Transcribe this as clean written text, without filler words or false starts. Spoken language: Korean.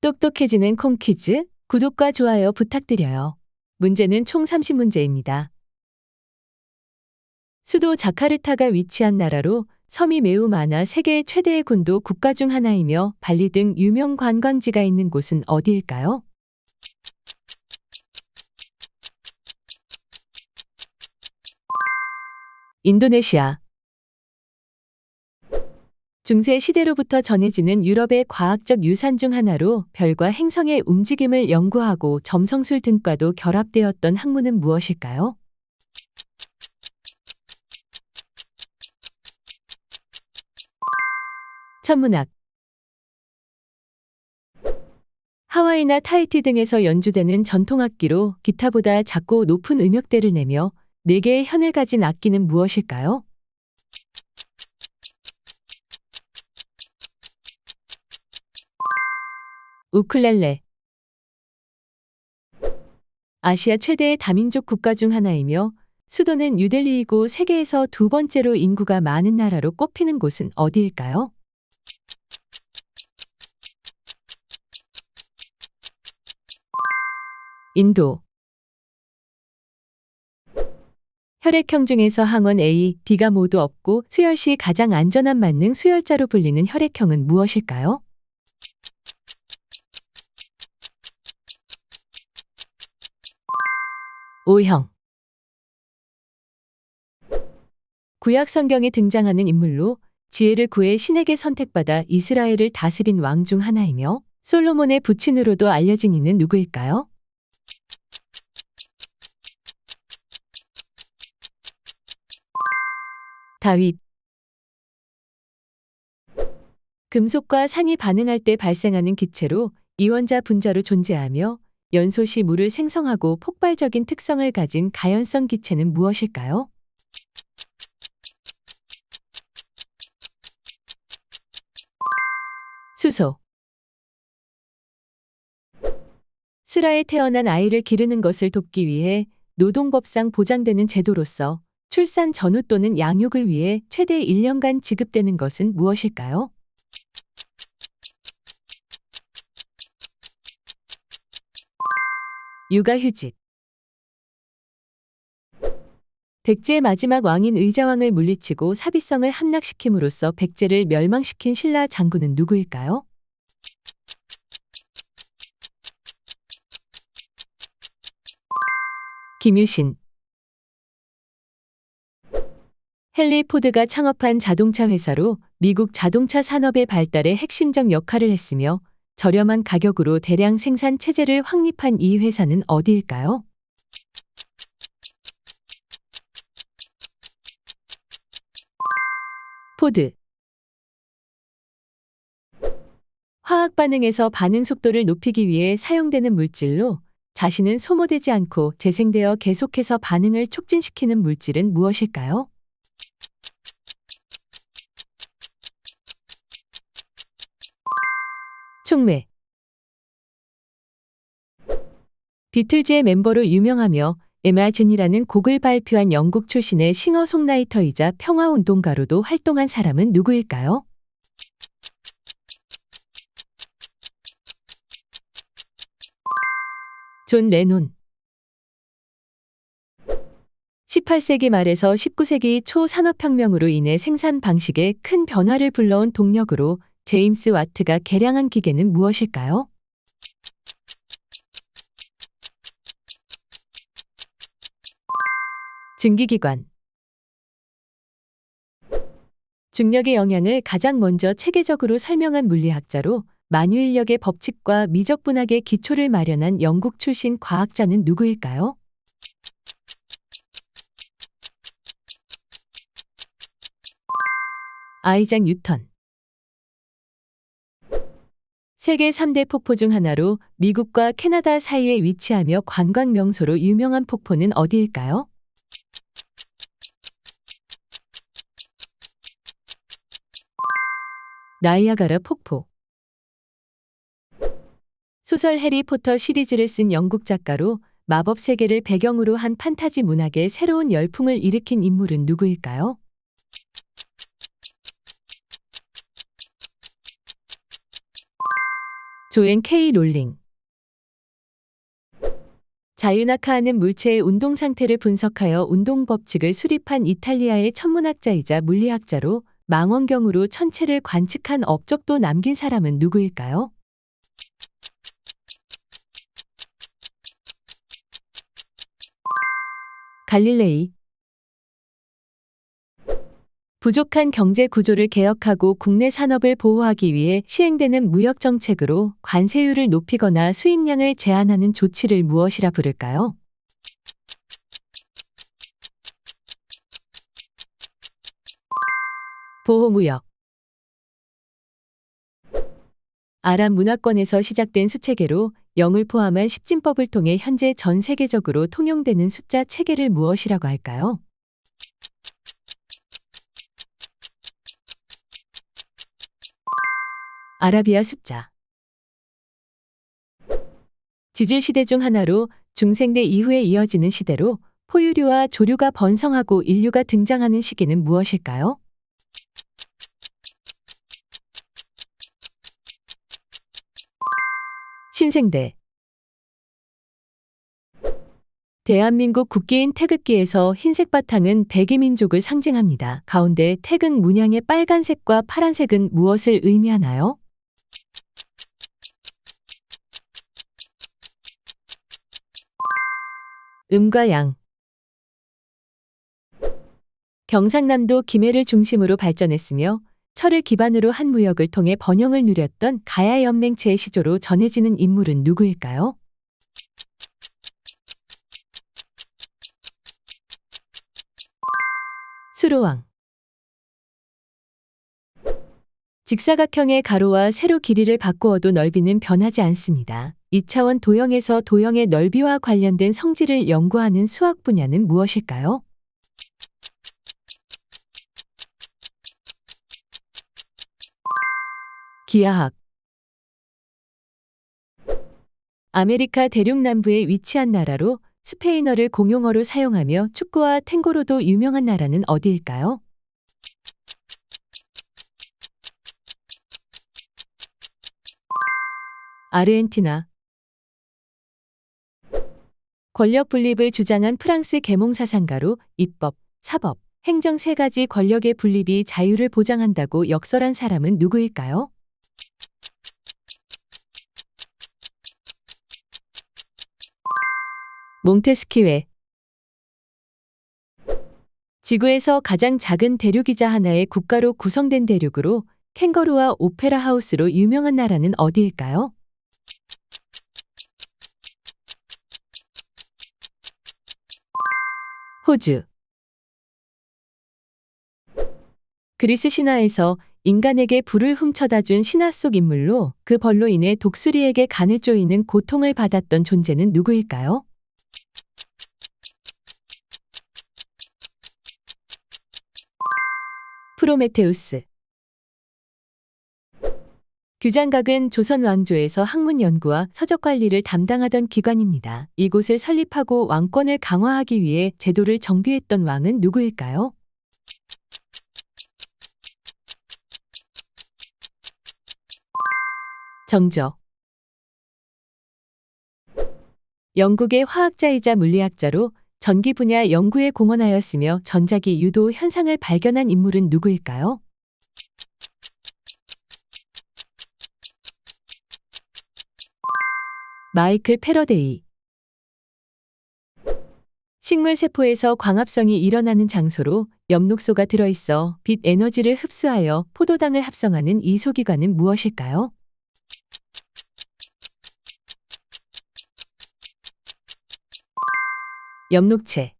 똑똑해지는 콩 퀴즈, 구독과 좋아요 부탁드려요. 문제는 총 30문제입니다. 수도 자카르타가 위치한 나라로 섬이 매우 많아 세계 최대의 군도 국가 중 하나이며 발리 등 유명 관광지가 있는 곳은 어디일까요? 인도네시아. 중세 시대로부터 전해지는 유럽의 과학적 유산 중 하나로 별과 행성의 움직임을 연구하고 점성술 등과도 결합되었던 학문은 무엇일까요? 천문학. 하와이나 타히티 등에서 연주되는 전통악기로 기타보다 작고 높은 음역대를 내며 4개의 현을 가진 악기는 무엇일까요? 우쿨렐레. 아시아 최대의 다민족 국가 중 하나이며 수도는 뉴델리이고 세계에서 2번째로 인구가 많은 나라로 꼽히는 곳은 어디일까요? 인도. 혈액형 중에서 항원 A, B가 모두 없고 수혈 시 가장 안전한 만능 수혈자로 불리는 혈액형은 무엇일까요? O형. 구약 성경에 등장하는 인물로 지혜를 구해 신에게 선택받아 이스라엘을 다스린 왕 중 하나이며 솔로몬의 부친으로도 알려진 이는 누구일까요? 다윗. 금속과 산이 반응할 때 발생하는 기체로 이원자 분자로 존재하며 연소 시 물을 생성하고 폭발적인 특성을 가진 가연성 기체는 무엇일까요? 수소. 슬하에 태어난 아이를 기르는 것을 돕기 위해 노동법상 보장되는 제도로서 출산 전후 또는 양육을 위해 최대 1년간 지급되는 것은 무엇일까요? 육아휴직. 백제의 마지막 왕인 의자왕을 물리치고 사비성을 함락시킴으로써 백제를 멸망시킨 신라 장군은 누구일까요? 김유신. 헨리 포드가 창업한 자동차 회사로 미국 자동차 산업의 발달에 핵심적 역할을 했으며 저렴한 가격으로 대량 생산 체제를 확립한 이 회사는 어디일까요? 포드. 화학 반응에서 반응 속도를 높이기 위해 사용되는 물질로 자신은 소모되지 않고 재생되어 계속해서 반응을 촉진시키는 물질은 무엇일까요? 촉매. 비틀즈의 멤버로 유명하며 Imagine이라는 곡을 발표한 영국 출신의 싱어송라이터이자 평화운동가로도 활동한 사람은 누구일까요? 존 레논. 18세기 말에서 19세기 초 산업혁명으로 인해 생산 방식에 큰 변화를 불러온 동력으로 제임스 와트가 개량한 기계는 무엇일까요? 증기기관. 중력의 영향을 가장 먼저 체계적으로 설명한 물리학자로 만유인력의 법칙과 미적분학의 기초를 마련한 영국 출신 과학자는 누구일까요? 아이작 뉴턴. 세계 3대 폭포 중 하나로 미국과 캐나다 사이에 위치하며 관광 명소로 유명한 폭포는 어디일까요? 나이아가라 폭포. 소설 해리포터 시리즈를 쓴 영국 작가로 마법 세계를 배경으로 한 판타지 문학에 새로운 열풍을 일으킨 인물은 누구일까요? 조앤 K. 롤링. 자유낙하하는 물체의 운동 상태를 분석하여 운동 법칙을 수립한 이탈리아의 천문학자이자 물리학자로 망원경으로 천체를 관측한 업적도 남긴 사람은 누구일까요? 갈릴레이. 부족한 경제 구조를 개혁하고 국내 산업을 보호하기 위해 시행되는 무역 정책으로 관세율을 높이거나 수입량을 제한하는 조치를 무엇이라 부를까요? 보호무역. 아랍 문화권에서 시작된 수체계로 0을 포함한 십진법을 통해 현재 전 세계적으로 통용되는 숫자 체계를 무엇이라고 할까요? 아라비아 숫자. 지질 시대 중 하나로 중생대 이후에 이어지는 시대로 포유류와 조류가 번성하고 인류가 등장하는 시기는 무엇일까요? 신생대. 대한민국 국기인 태극기에서 흰색 바탕은 백이민족을 상징합니다. 가운데 태극 문양의 빨간색과 파란색은 무엇을 의미하나요? 음과 양. 경상남도 김해를 중심으로 발전했으며 철을 기반으로 한 무역을 통해 번영을 누렸던 가야연맹체의 시조로 전해지는 인물은 누구일까요? 수로왕. 직사각형의 가로와 세로 길이를 바꾸어도 넓이는 변하지 않습니다. 2차원 도형에서 도형의 넓이와 관련된 성질을 연구하는 수학 분야는 무엇일까요? 기하학. 아메리카 대륙 남부에 위치한 나라로 스페인어를 공용어로 사용하며 축구와 탱고로도 유명한 나라는 어디일까요? 아르헨티나. 권력 분립을 주장한 프랑스 계몽사상가로 입법, 사법, 행정 세 가지 권력의 분립이 자유를 보장한다고 역설한 사람은 누구일까요? 몽테스키웨. 지구에서 가장 작은 대륙이자 하나의 국가로 구성된 대륙으로 캥거루와 오페라 하우스로 유명한 나라는 어디일까요? 호주. 그리스 신화에서 인간에게 불을 훔쳐다 준 신화 속 인물로 그 벌로 인해 독수리에게 간을 조이는 고통을 받았던 존재는 누구일까요? 프로메테우스. 규장각은 조선 왕조에서 학문 연구와 서적 관리를 담당하던 기관입니다. 이곳을 설립하고 왕권을 강화하기 위해 제도를 정비했던 왕은 누구일까요? 정조. 영국의 화학자이자 물리학자로 전기 분야 연구에 공헌하였으며 전자기 유도 현상을 발견한 인물은 누구일까요? 마이클 패러데이. 식물 세포에서 광합성이 일어나는 장소로 엽록소가 들어있어 빛 에너지를 흡수하여 포도당을 합성하는 이 소기관은 무엇일까요? 엽록체.